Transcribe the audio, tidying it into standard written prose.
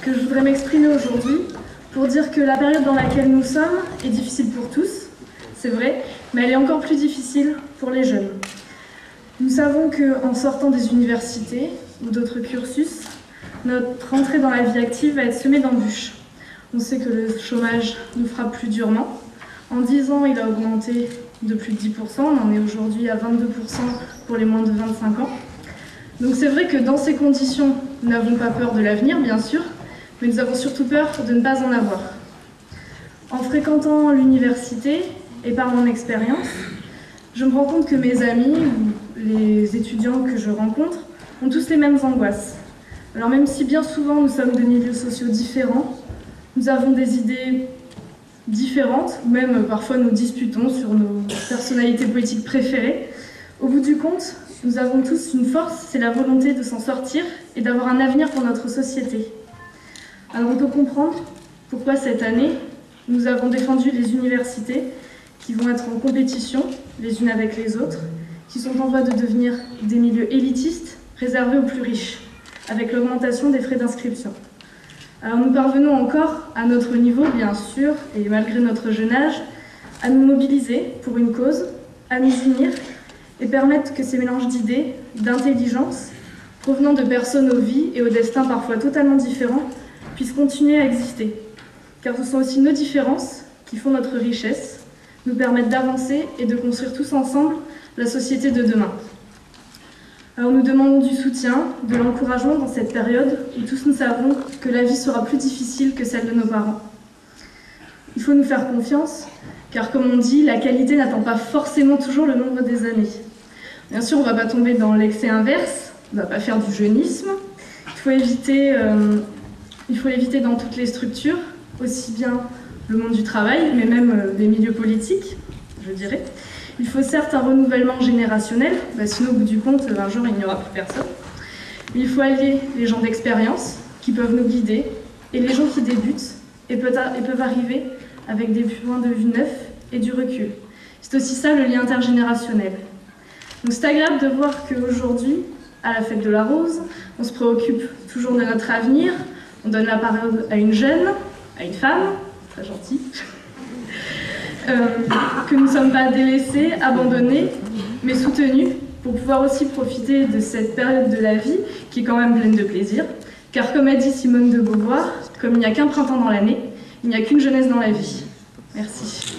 que je voudrais m'exprimer aujourd'hui pour dire que la période dans laquelle nous sommes est difficile pour tous, c'est vrai, mais elle est encore plus difficile pour les jeunes. Nous savons qu'en sortant des universités ou d'autres cursus, notre entrée dans la vie active va être semée d'embûches. On sait que le chômage nous frappe plus durement. En 10 ans, il a augmenté de plus de 10%, on en est aujourd'hui à 22% pour les moins de 25 ans. Donc c'est vrai que dans ces conditions, nous n'avons pas peur de l'avenir, bien sûr, mais nous avons surtout peur de ne pas en avoir. En fréquentant l'université et par mon expérience, je me rends compte que mes amis ou les étudiants que je rencontre ont tous les mêmes angoisses. Alors même si bien souvent nous sommes de milieux sociaux différents, nous avons des idées différentes, ou même parfois nous disputons sur nos personnalités politiques préférées, au bout du compte, nous avons tous une force, c'est la volonté de s'en sortir et d'avoir un avenir pour notre société. Alors on peut comprendre pourquoi cette année, nous avons défendu les universités qui vont être en compétition les unes avec les autres, qui sont en voie de devenir des milieux élitistes réservés aux plus riches, avec l'augmentation des frais d'inscription. Alors nous parvenons encore, à notre niveau bien sûr, et malgré notre jeune âge, à nous mobiliser pour une cause, à nous unir et permettre que ces mélanges d'idées, d'intelligence, provenant de personnes aux vies et aux destins parfois totalement différents, puissent continuer à exister. Car ce sont aussi nos différences qui font notre richesse, nous permettent d'avancer et de construire tous ensemble la société de demain. Alors nous demandons du soutien, de l'encouragement dans cette période où tous nous savons que la vie sera plus difficile que celle de nos parents. Il faut nous faire confiance, car comme on dit, la qualité n'attend pas forcément toujours le nombre des années. Bien sûr, on ne va pas tomber dans l'excès inverse, on ne va pas faire du jeunisme. Il faut éviter dans toutes les structures, aussi bien le monde du travail, mais même des milieux politiques, je dirais. Il faut certes un renouvellement générationnel, sinon au bout du compte, un jour il n'y aura plus personne. Mais il faut allier les gens d'expérience qui peuvent nous guider et les gens qui débutent et peuvent arriver avec des points de vue neufs et du recul. C'est aussi ça le lien intergénérationnel. Donc c'est agréable de voir qu'aujourd'hui, à la fête de la rose, on se préoccupe toujours de notre avenir, on donne la parole à une jeune, à une femme, très gentille, que nous ne sommes pas délaissés, abandonnés, mais soutenus pour pouvoir aussi profiter de cette période de la vie qui est quand même pleine de plaisir. Car comme a dit Simone de Beauvoir, comme il n'y a qu'un printemps dans l'année, il n'y a qu'une jeunesse dans la vie. Merci.